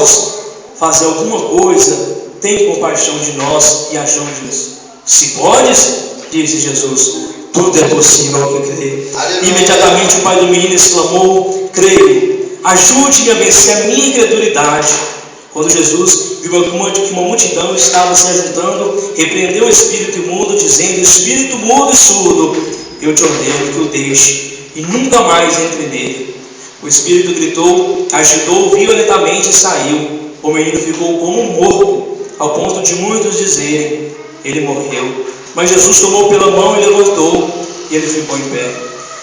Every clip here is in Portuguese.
podes fazer alguma coisa, tem compaixão de nós e ajude-nos. Se podes, disse Jesus, tudo é possível ao que crê. Imediatamente o pai do menino exclamou: creio, ajude-me a vencer a minha incredulidade. Quando Jesus viu que uma multidão estava se ajuntando, repreendeu o espírito imundo, dizendo: espírito mudo e surdo, eu te ordeno que o deixe e nunca mais entre nele. O espírito gritou, agitou violentamente e saiu. O menino ficou como morto, ao ponto de muitos dizerem: ele morreu. Mas Jesus tomou pela mão e levantou, e ele ficou em pé.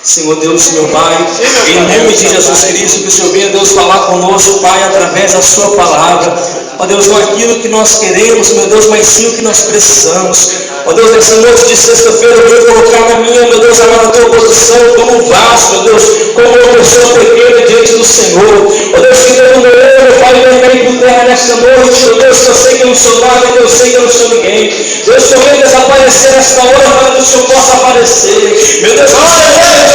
Senhor Deus, meu Pai, em nome de Jesus Cristo, que o Senhor venha, Deus, falar conosco, Pai, através da sua palavra. Ó Deus, não aquilo que nós queremos, meu Deus, mas sim o que nós precisamos. Ó Deus, nessa noite de sexta-feira, eu vou colocar na minha, meu Deus, amada tua posição como um vaso, meu Deus, como uma pessoa pequena diante do Senhor. Ó Deus, que eu meu Pai, eu venho por terra nesta noite, meu Deus, que eu sei que eu não sou nada, que eu sei que eu não sou ninguém. Deus, que eu venho desaparecer nesta hora para que o Senhor possa aparecer. Meu Deus,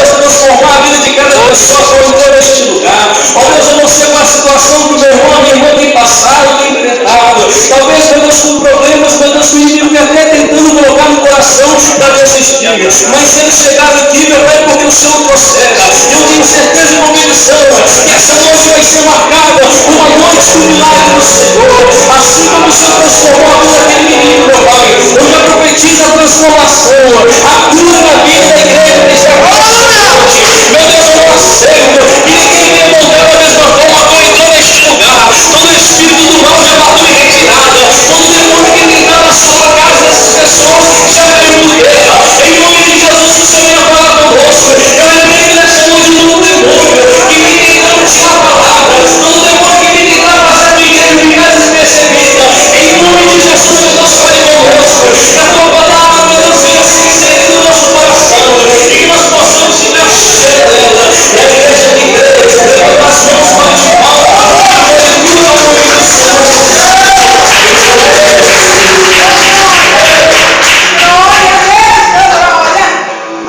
transformar a vida de cada pessoa que entrou neste lugar. Ó Deus, eu não sei qual a situação que o meu irmão, a minha irmã tem passado, tem enfrentado. Talvez, meu Deus, com problemas, meu Deus, que o inimigo até tentando colocar no coração para desistir. Mas se ele chegar aqui, meu Pai, porque o Senhor proceda. Eu tenho certeza e convicção que essa noite vai ser marcada uma noite do milagre do Senhor. Assim como o Senhor transformou a vida daquele menino, meu Pai, eu já profetizo a transformação, a cura na vida da igreja desta noite. Meu Deus, eu não aceito que ninguém venha morrer da mesma forma como entrou neste lugar. Todo espírito do mal já bateu em retirada. Todo demônio que tentava assolar a casa dessas pessoas já caiu por terra. Em nome de Jesus, que o Senhor venha falar conosco. Eu repreendo nessa noite todo demônio que vem tentando tirar palavras, todo demônio que vem tentando fazer a igreja ficar despercebida. Em nome de Jesus, que Deus fale conosco. Que a tua palavra, meu Deus, venha se inserir no nosso coração e que nós possamos ficar cheios dela. E a igreja de igreja, levanta as mãos para de palma. Aleluia, ao nome do Senhor Jesus.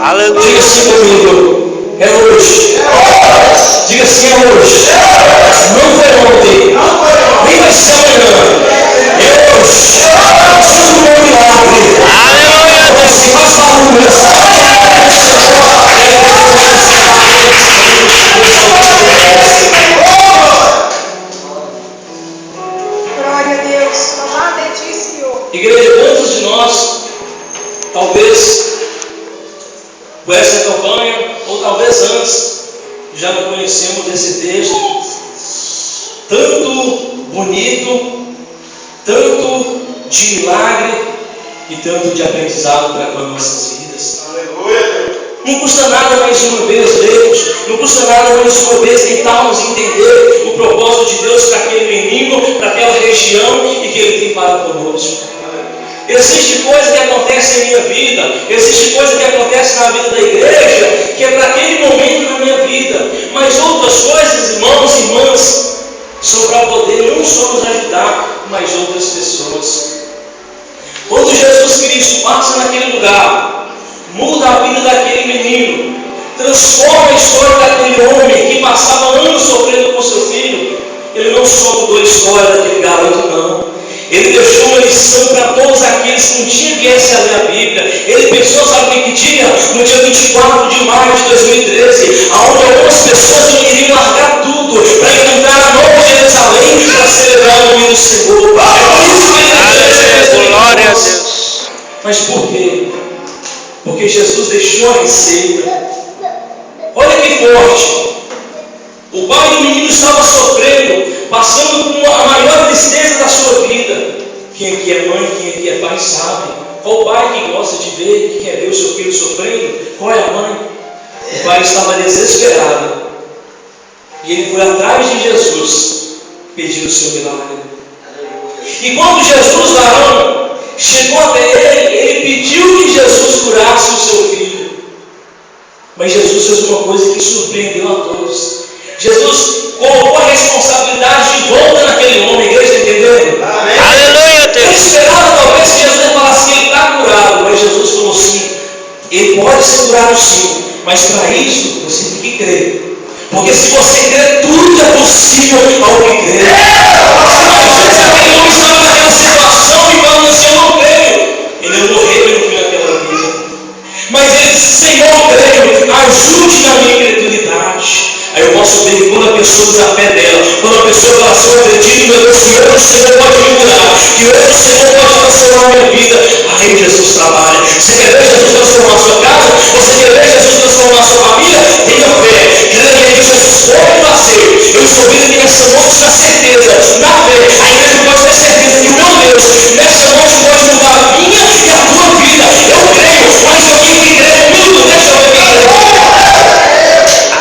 Aleluia. Diga assim comigo: é hoje. Diga assim: é hoje. Não foi ontem, nem vai ser amanhã. É hoje. Tudo meu milagre. Aleluia. Você faz barulho. Glória a Deus. Louvado é ti, Senhor. Igreja, quantos de nós, talvez por essa campanha, ou talvez antes, já não conhecemos esse texto tanto bonito, tanto de milagre e tanto de aprendizado para com as nossas vidas. Aleluia. Não custa nada mais uma vez lermos, não custa nada mais uma vez tentarmos entender o propósito de Deus para aquele menino, para aquela região e que Ele tem para conosco. Existe coisa que acontece em minha vida, existe coisa que acontece na vida da igreja, que é para aquele momento na minha vida, mas outras coisas, irmãos e irmãs, são para poder não só nos ajudar, mas outras pessoas. Quando Jesus Cristo passa naquele lugar, muda a vida daquele menino, transforma a história daquele homem que passava anos sofrendo com seu filho, ele não só mudou a história daquele garoto, não. Ele deixou uma lição para todos aqueles que um dia viessem a ler a Bíblia. Ele pensou, sabe o que dia? No dia 24 de maio de 2013, onde algumas pessoas iriam largar tudo para encontrar a Nova Jerusalém para celebrar o nome do Senhor. Glória a Deus. Mas por quê? Porque Jesus deixou a receita. Olha que forte. O pai do menino estava sofrendo, passando por a maior tristeza da sua vida. Quem aqui é mãe, quem aqui é pai sabe. Qual pai que gosta de ver, que quer ver o seu filho sofrendo? Qual é a mãe? O pai estava desesperado. E ele foi atrás de Jesus, pedindo o seu milagre. E quando Jesus, varão, chegou até ele pediu que Jesus curasse o seu filho. Mas Jesus fez uma coisa que surpreendeu a todos. Jesus colocou a responsabilidade de volta naquele homem. A igreja está entendendo? Amém. Aleluia, Deus. Ele esperava talvez que Jesus falasse que ele está curado, mas Jesus falou assim: ele pode ser curado sim, mas para isso você tem que crer. Porque se você crer, tudo é possível ao que crer. hoje o Senhor pode me curar, que hoje o Senhor pode transformar a minha vida. Aí Jesus trabalha. Você quer ver Jesus transformar a sua casa? Você quer ver Jesus transformar a sua família? Tenha fé. Creia que Jesus pode fazer. Eu estou vindo aqui nessa noite na certeza, na fé. A igreja pode ter certeza que o meu Deus nessa noite pode mudar a minha e a tua vida. Eu creio, mas alguém que crê comigo, deixa eu ver.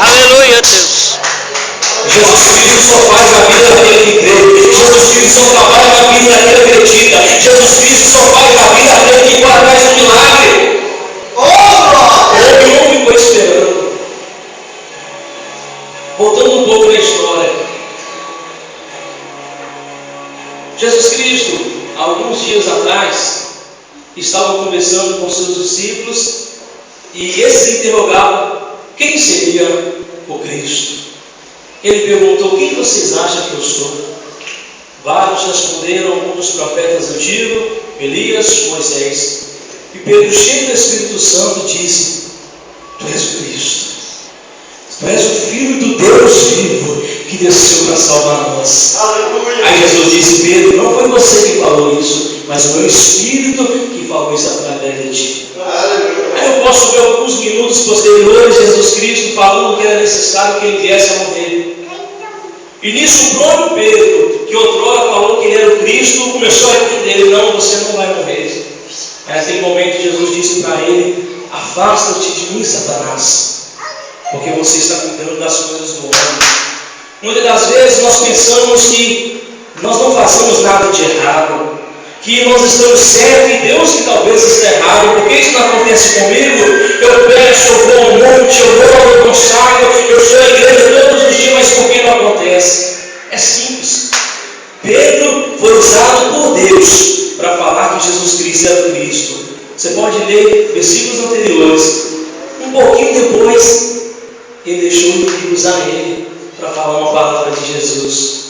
Aleluia, Deus. Jesus Cristo só faz na vida daquele que crê. Jesus Cristo só trabalha na vida daquele que acredita. Jesus Cristo só faz na vida daquele que vai atrás do milagre. Ele não ficou esperando. Voltando um pouco na história. Jesus Cristo, alguns dias atrás, estava conversando com seus discípulos e esses interrogavam quem seria o Cristo. Ele perguntou: quem vocês acham que eu sou? Vários responderam: um dos profetas antigos, Elias, Moisés. E Pedro, cheio do Espírito Santo, disse: tu és o Cristo, tu és o Filho do Deus vivo que desceu para salvar nós. Aleluia. Aí Jesus disse: Pedro, não foi você que falou isso, mas o meu Espírito que falou isso através de ti. Aleluia. Aí eu posso ver alguns minutos posteriores Jesus Cristo falando que era necessário que ele viesse a morrer. E nisso o próprio Pedro, que outrora falou que ele era o Cristo, começou a entender: não, você não vai morrer. Aí naquele momento Jesus disse para ele: afasta-te de mim, Satanás, porque você está cuidando das coisas do homem. Muitas das vezes nós pensamos que nós não fazemos nada de errado, que nós estamos certos e Deus que talvez esteja errado. Porque isso não acontece comigo? Eu peço, eu vou ao monte, eu vou, eu consagro, eu sou à igreja todos os dias, mas por que não acontece? É simples. Pedro foi usado por Deus para falar que Jesus Cristo era o Cristo. Você pode ler versículos anteriores. Um pouquinho depois, ele deixou o inimigo usar ele para falar uma palavra de Jesus.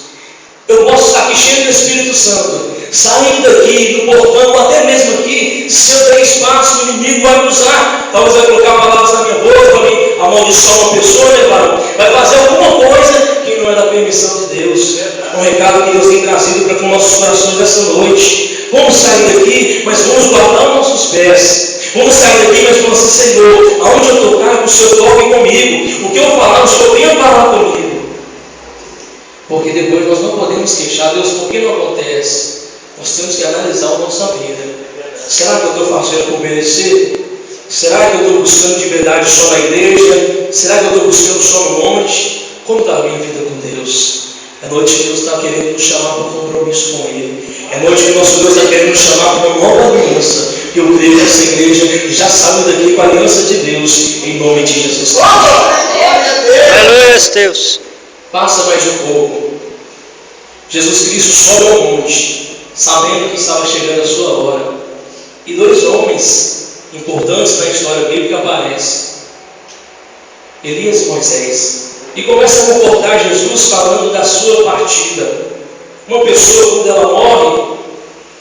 Eu posso estar aqui cheio do Espírito Santo, saindo daqui, no portão, até mesmo aqui, se eu der espaço, o inimigo vai me usar. Talvez vai colocar palavras na minha boca, para mim amaldiçoar uma pessoa, né, varão? Vai fazer alguma coisa que não é da permissão de Deus. É um recado que Deus tem trazido para com nossos corações essa noite. Vamos sair daqui, mas vamos guardar os nossos pés. Vamos sair daqui, mas vamos dizer: Senhor, aonde eu tocar, o Senhor toque comigo. O que eu falar, o Senhor venha falar comigo. Porque depois nós não podemos queixar Deus, por que não acontece? Nós temos que analisar a nossa vida. Será que eu estou fazendo por merecer? Será que eu estou buscando de verdade só na igreja? Será que eu estou buscando só no monte? Como está a minha vida com Deus? É noite que Deus está querendo nos chamar para um compromisso com Ele. É noite que nosso Deus está querendo nos chamar para uma nova aliança. Que eu creio que essa igreja já sabe daqui com a aliança de Deus, em nome de Jesus. Aleluia, Deus. Passa mais um pouco. Jesus Cristo sobe ao monte, sabendo que estava chegando a sua hora. E dois homens importantes na história bíblica aparecem: Elias e Moisés. E começa a comportar Jesus falando da sua partida. Uma pessoa, quando ela morre,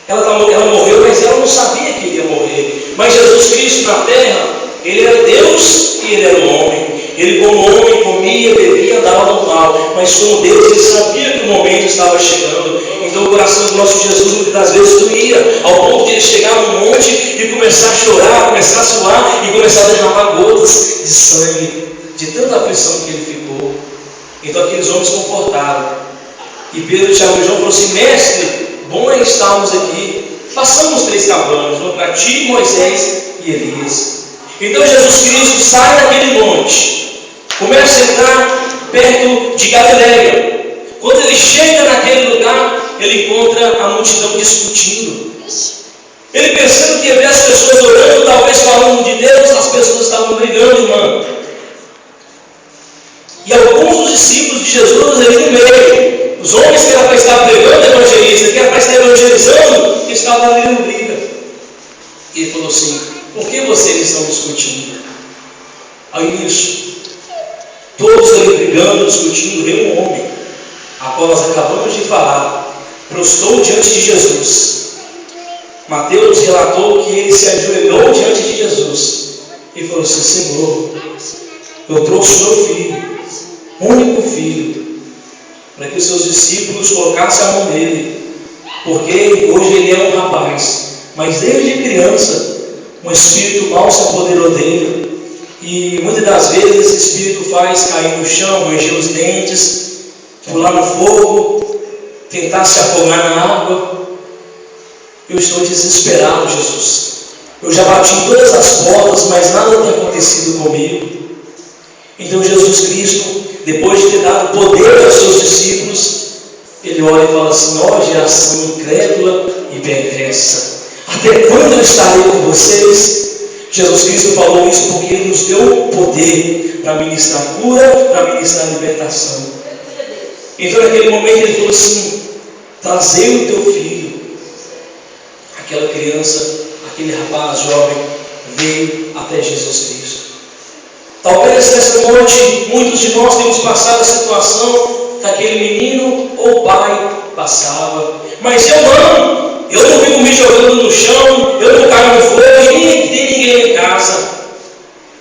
ela morreu, mas ela não sabia que iria morrer. Mas Jesus Cristo na terra, ele era Deus e ele era o homem. Ele, como homem, comia, bebia, andava normal. Mas como Deus, ele sabia que o momento estava chegando. Então o coração do nosso Jesus muitas das vezes doía, ao ponto de ele chegar no monte e começar a chorar, começar a suar e começar a derramar gotas de sangue, de tanta aflição que ele ficou. Então aqueles homens confortaram. E Pedro, Tiago e João falaram assim: mestre, bom é estarmos aqui. Façamos 3 cabanas, uma para ti, Moisés e Elias. Então Jesus Cristo sai daquele monte, começa a entrar perto de Galileia. Quando ele chega naquele lugar, ele encontra a multidão discutindo. Ele pensando que ia ver as pessoas orando, talvez falando de Deus, as pessoas estavam brigando, irmão. E alguns dos discípulos de Jesus ali no meio, os homens que era para estar pregando evangelista, que era para estar evangelizando, que estavam ali no briga. E ele falou assim: por que vocês estão discutindo? Aí nisso, todos ali brigando, discutindo, veio um homem, a qual nós acabamos de falar, prostrou diante de Jesus. Mateus relatou que ele se ajoelhou diante de Jesus e falou assim: Senhor, eu trouxe o meu filho, único filho, para que os seus discípulos colocassem a mão nele Porque hoje ele é um rapaz, mas desde criança um espírito mau se apoderou dele. E muitas das vezes esse espírito faz cair no chão, ranger os dentes, pular no fogo, tentar se afogar na água. Eu estou desesperado, Jesus. Eu já bati em todas as portas, mas nada tem acontecido comigo. Então Jesus Cristo, depois de ter dado poder aos seus discípulos, ele olha e fala assim: ó geração incrédula e perversa, até quando eu estarei com vocês? Jesus Cristo falou isso porque Ele nos deu poder para ministrar cura, para ministrar libertação. Então naquele momento Ele falou assim: trazei o teu filho. Aquela criança, aquele rapaz jovem veio até Jesus Cristo. Talvez nessa noite muitos de nós temos passado a situação que aquele menino ou pai passava, mas eu não fico me jogando no chão, eu não caio no fogo, e nem tem ninguém em casa.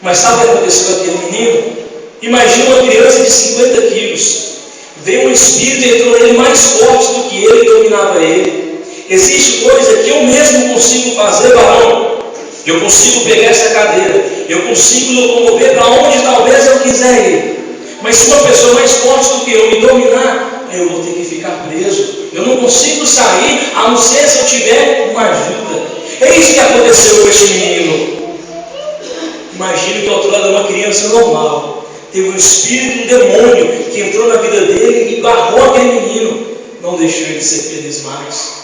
Mas sabe o que aconteceu com aquele menino? Imagina uma criança de 50 quilos, veio um espírito e entrou nele mais forte do que ele, dominava ele. Existe coisa que eu mesmo consigo fazer, varão. Eu consigo pegar essa cadeira, eu consigo locomover para onde talvez eu quiser ir. Mas se uma pessoa mais forte do que eu me dominar, aí eu vou ter que ficar preso. Eu não consigo sair, a não ser se eu tiver uma ajuda. É isso que aconteceu com este menino. Imagine que ao altura de uma criança normal, teve um espírito, um demônio que entrou na vida dele e barrou aquele menino, não deixou ele ser feliz mais.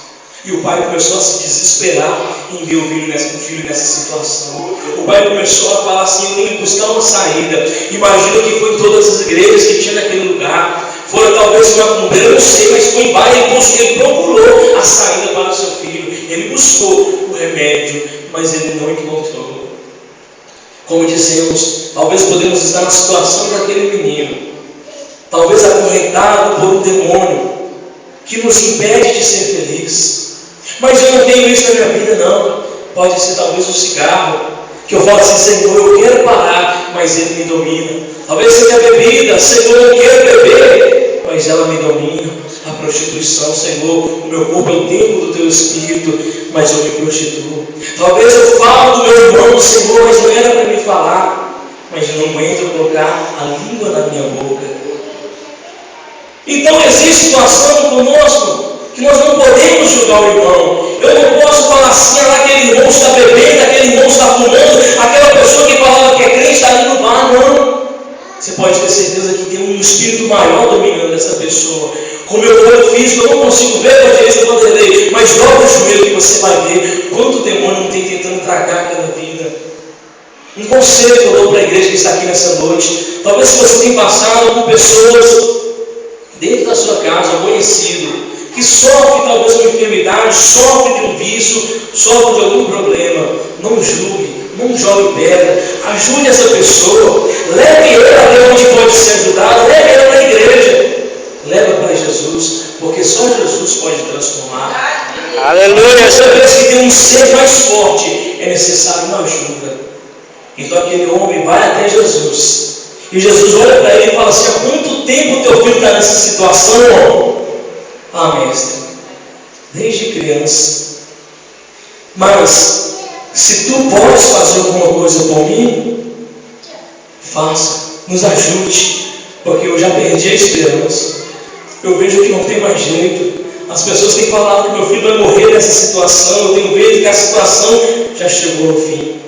E o pai começou a se desesperar em ver o filho nessa situação. O pai começou a falar assim: eu tenho que buscar uma saída. Imagina que foi em todas as igrejas que tinha naquele lugar. Foi talvez uma macumbeira, eu não sei, mas foi em baile, ele procurou a saída para o seu filho. Ele buscou o remédio, mas ele não encontrou. Como dissemos, talvez podemos estar na situação daquele menino, talvez acorrentado por um demônio que nos impede de ser feliz. Mas eu não tenho isso na minha vida, não. Pode ser talvez um cigarro, que eu falo assim: Senhor, eu quero parar, mas ele me domina. Talvez seja a bebida: Senhor, eu quero beber, mas ela me domina. A prostituição: Senhor, o meu corpo é o templo do teu Espírito, mas eu me prostituo. Talvez eu falo do meu irmão: Senhor, mas não era para me falar, mas eu não aguento colocar a língua na minha boca. Então existe situação conosco que nós não podemos julgar o irmão. Eu não posso falar assim: aquele irmão está bebendo, aquele irmão está fumando, aquela pessoa que falava que é crente está ali no bar. Não. Você pode ter certeza que tem um espírito maior dominando essa pessoa. Com o meu olho físico eu não consigo ver com a direita do Vanderlei, mas dobra o joelho que você vai ver quanto demônio não tem tentando tragar aquela vida. Um conselho que eu dou para a igreja que está aqui nessa noite: talvez se você tenha passado com pessoas dentro da sua casa, conhecido, que sofre talvez uma enfermidade, sofre de um vício, sofre de algum problema, não julgue, não jogue pedra, ajude essa pessoa, leve ela até onde pode ser ajudada, leve ela para a igreja, leva para Jesus, porque só Jesus pode transformar. Aleluia! Toda vez que tem um ser mais forte, é necessário uma ajuda. Então aquele homem vai até Jesus, e Jesus olha para ele e fala assim: há quanto tempo teu filho está nessa situação? Ah, mestre, desde criança. Mas se tu podes fazer alguma coisa por mim, faça, nos ajude, porque eu já perdi a esperança. Eu vejo que não tem mais jeito. As pessoas têm falado que meu filho vai morrer nessa situação. Eu tenho medo que a situação já chegou ao fim.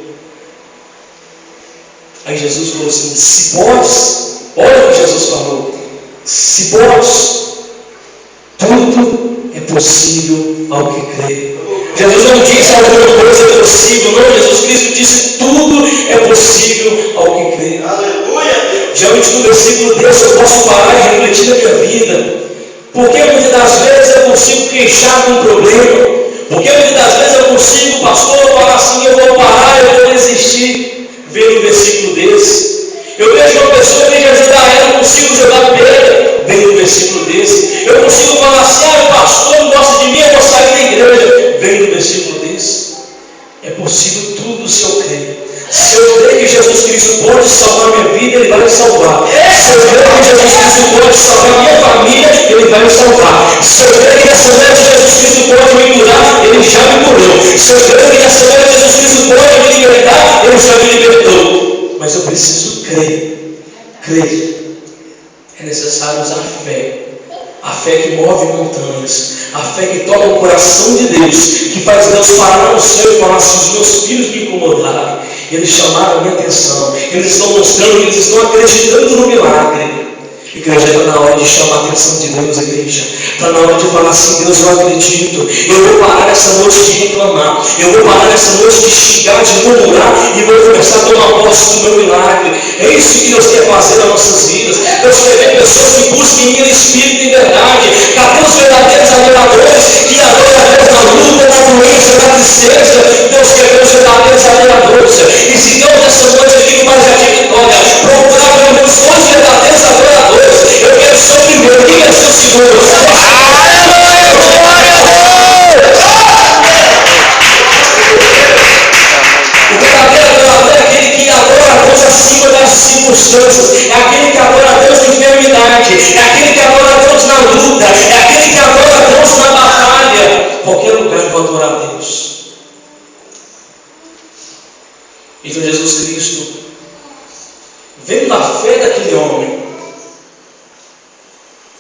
Aí Jesus falou assim: se podes, olha o que Jesus falou: se podes, tudo é possível ao que crê. Jesus não disse alguma coisa é possível, não. Jesus Cristo disse: tudo é possível ao que crê. Aleluia! Diante do versículo desse eu posso parar e refletir na minha vida. Porque muitas das vezes eu consigo queixar de um problema. Porque muitas das vezes eu consigo, pastor, falar assim: eu vou parar, eu vou desistir. Vem um versículo desse. Eu vejo uma pessoa, em vez de ajudar ela, eu consigo jogar pedra. Vem um versículo desse. Eu consigo falar assim: o pastor não gosta de mim, eu vou sair da igreja. Vem um versículo desse. É possível tudo se eu crer. Se eu crer que Jesus Cristo pode salvar minha vida, Ele vai me salvar. Se eu crer que Jesus Cristo pode salvar minha família, Ele vai me salvar. voltar. Se eu creio que essa noite Jesus Cristo pode me curar, Ele já me curou. Se eu creio que essa noite Jesus Cristo pode me libertar, Ele já me libertou. Mas eu preciso crer. Crer. É necessário usar a fé que move montanhas, a fé que toca o coração de Deus, que faz Deus parar no céu e falar assim: os meus filhos me incomodaram, eles chamaram a minha atenção, eles estão mostrando que eles estão acreditando no milagre. Igreja, está na hora de chamar a atenção de Deus, igreja. Está na hora de falar assim: Deus, eu acredito. Eu vou parar essa noite de reclamar. Eu vou parar essa noite de xingar, de murmurar, e vou começar a tomar posse do meu milagre. É isso que Deus quer fazer nas nossas vidas. Deus quer ver pessoas que busquem em espírito e verdade. Cadê os verdadeiros adoradores que adoram a Deus na luta, na doença, na tristeza? Deus quer ver os verdadeiros adoradores. E se Deus nessa noite aqui no Brasil de Vitória procurar pelo menos 2 verdadeiros adoradores, eu quero ser o primeiro. Quem quer ser o segundo? O verdadeiro adorador é aquele que adora a Deus acima das circunstâncias. É aquele que adora a Deus na enfermidade. É aquele que adora a Deus na luta. É aquele que adora a Deus na batalha. Qualquer lugar eu vou adorar a Deus. Então Jesus Cristo, vendo a fé daquele homem,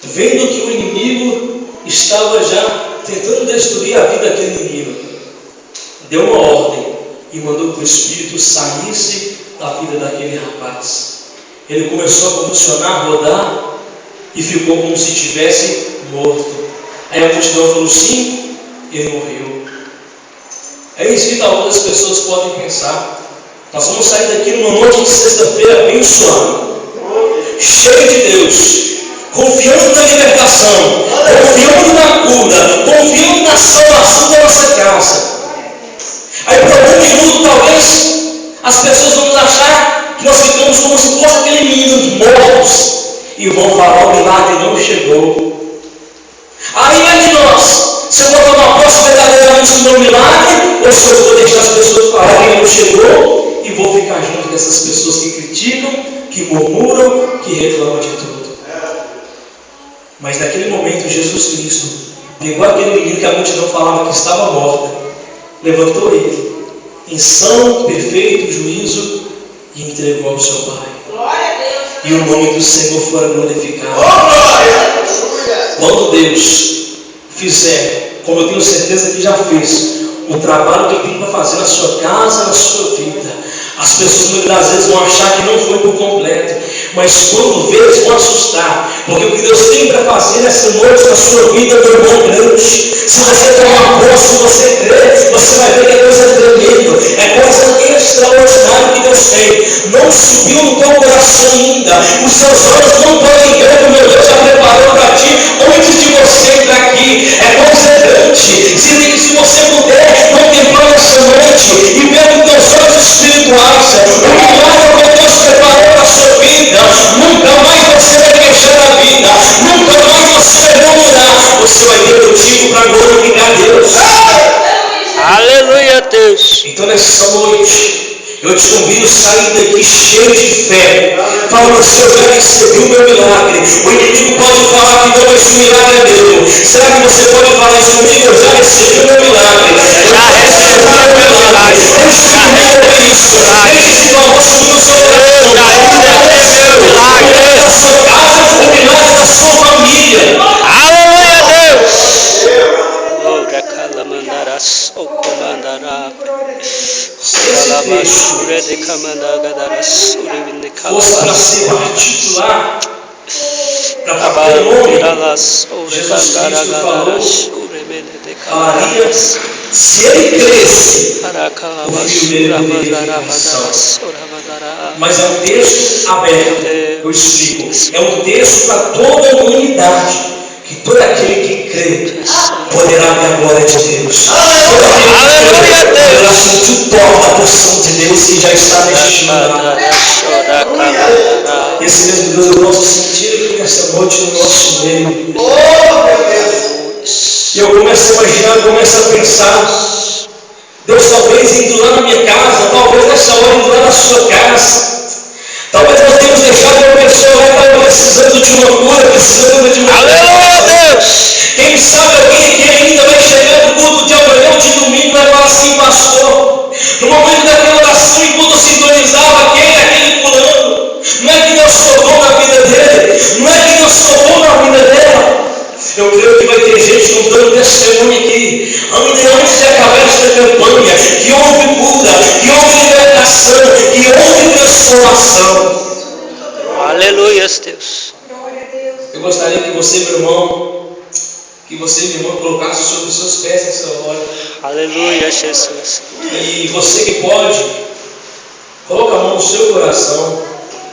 vendo que o inimigo estava já tentando destruir a vida daquele inimigo, deu uma ordem e mandou que o Espírito saísse da vida daquele rapaz. Ele começou a convulsionar, rodar e ficou como se estivesse morto. Aí a multidão falou: sim, ele morreu. É isso que talvez as pessoas podem pensar. Nós vamos sair daqui numa noite de sexta-feira abençoada, cheio de Deus, confiando na libertação, confiando na cura, confiando na salvação da nossa casa. Aí por algum minuto talvez as pessoas vão achar que nós ficamos como se fosse aquele menino mortos e vão falar: o milagre não chegou. Aí é de nós, se eu vou tomar posse verdadeiramente do meu milagre, ou se eu vou deixar as pessoas falarem que não chegou e vou ficar junto dessas pessoas que criticam, que murmuram, que reclamam de tudo. Mas naquele momento Jesus Cristo pegou aquele menino que a multidão falava que estava morta, levantou ele em são, perfeito juízo e entregou ao seu Pai. E o nome do Senhor fora glorificado. Quando Deus fizer, como eu tenho certeza que já fez, o trabalho que eu tenho para fazer na sua casa, na sua vida, as pessoas muitas das vezes vão achar que não foi por completo, mas quando vê, eles vão assustar, porque o que Deus tem para fazer nessa noite na sua vida, meu irmão crente, se você tomar posse, se você crer, você vai ver que é coisa tremenda, é coisa extraordinária que Deus tem. Não subiu no teu coração ainda, os seus olhos não podem ver o que meu Deus já preparou para ti antes de você entrar aqui. É coisa grande. Se você puder contemplar essa noite e ver com teus olhos espirituais o milagre que Deus preparou para a sua vida, nunca mais você vai queixar a vida, nunca mais você vai murmurar, você vai ter motivo para glorificar Deus. Aleluia, Deus. Então nessa noite eu te convido a sair daqui cheio de fé, falando assim: eu já recebi o meu milagre. O inimigo pode falar que não, esse milagre é meu. Será que você pode falar isso comigo? Eu já recebi o meu milagre. Eu já recebi o meu milagre. Deixe que morra isso. Deixe que não subir o seu coração. O milagre da sua casa, o milagre da sua família. Aleluia, Deus. Ora calamandarás ou comandará. Calabashure de camandagarás, urivinde Fosse para ser particular, para fazer nome, Jesus Cristo falou, falaria, se ele cresce, o filho dele poderia ficar em salvo. Mas é um texto aberto, eu explico, é um texto para toda a humanidade, que todo aquele que crê poderá ver a glória de Deus. Todo aquele que crê poderá sentir o toque da porção de Deus que já está neste lugar. Esse mesmo Deus eu posso sentir aqui nessa noite no nosso meio. E eu começo a imaginar, começo a pensar, Deus talvez indo lá na minha casa, talvez nessa hora indo lá na sua casa. Talvez nós tenhamos deixado uma pessoa lá que estava precisando de uma cura, precisando de uma... Aleluia, Deus! vai ter gente contando testemunho aqui. Ainda antes de acabar esta campanha, que houve cura, que houve libertação, que houve transformação. Aleluia, Deus. Eu gostaria que você, meu irmão, colocasse sobre os seus pés nessa hora. Aleluia, Jesus. E você que pode, coloca a mão no seu coração.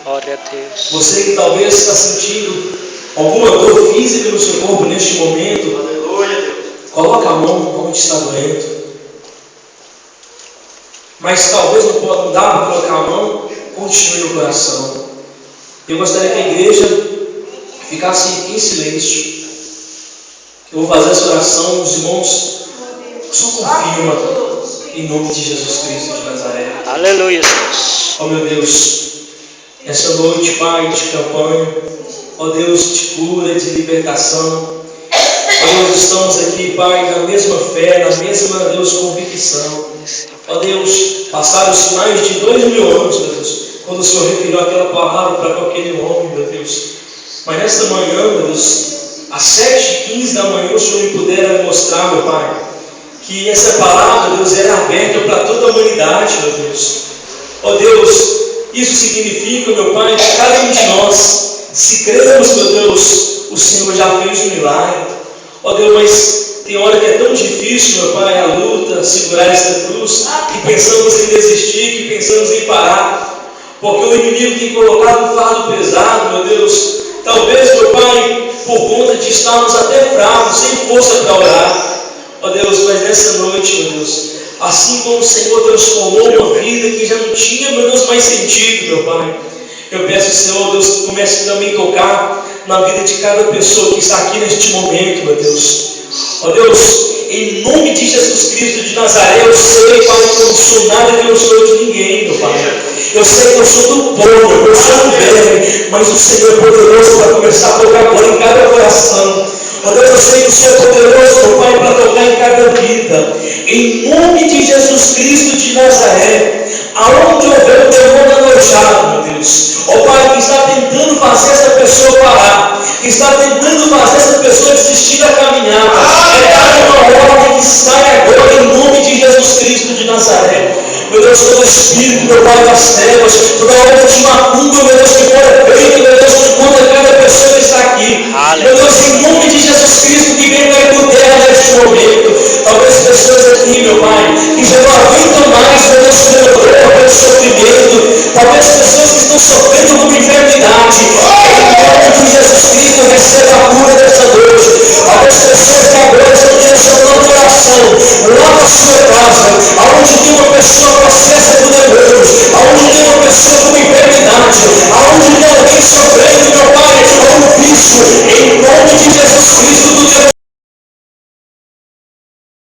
Glória a Deus. Você que talvez está sentindo alguma dor física no seu corpo neste momento. Aleluia, Deus. Coloca a mão onde está doendo. Mas talvez não dá para colocar a mão, continue no coração. Eu gostaria que a igreja ficasse em silêncio. Eu vou fazer essa oração, os irmãos só confirma em nome de Jesus Cristo de Nazaré. Aleluia, Deus. Ó meu Deus, essa noite, Pai, de campanha, ó Deus, de cura, de libertação, ó Deus, estamos aqui, Pai, na mesma fé, na mesma, Deus, convicção. Ó Deus, passaram-se mais de 2000 anos, meu Deus, quando o Senhor retirou aquela palavra para aquele homem, meu Deus. Mas nesta manhã, meu Deus, às 7h15 da manhã, o Senhor me pudera mostrar, meu Pai, que essa palavra, Deus, era aberta para toda a humanidade, meu Deus. Ó Deus, isso significa, meu Pai, que cada um de nós, se cremos, meu Deus, o Senhor já fez um milagre. Ó Deus, mas tem hora que é tão difícil, meu Pai, a luta, segurar esta cruz, que pensamos em desistir, que pensamos em parar, porque o inimigo tem colocado um fardo pesado, meu Deus. Talvez, meu Pai, por conta de estarmos até fracos, sem força para orar. Ó Deus, mas nessa noite, meu Deus, assim como o Senhor transformou uma vida que já não tinha, meu Deus, mais sentido, meu Pai, eu peço, Senhor, Deus, que comece também a tocar na vida de cada pessoa que está aqui neste momento, meu Deus. Ó Deus, em nome de Jesus Cristo de Nazaré, eu sei, Pai, que eu não sou nada, que eu não sou de ninguém, meu Pai. Eu sei que eu sou do povo, eu sou do bem, mas o Senhor é poderoso para começar a tocar agora em cada coração. Ó Deus, eu sei que o Senhor é poderoso, meu Pai, para tocar em cada vida. Em nome de Jesus Cristo de Nazaré, aonde houver o demônio alojado, meu Deus, ó Pai, que está tentando fazer essa pessoa parar, que está tentando fazer essa pessoa desistir da caminhada, é dar uma ordem que sai agora em nome de Jesus Cristo de Nazaré. Meu Deus, todo espírito, meu Pai, das trevas, toda obra de macumba, meu Deus, que for feita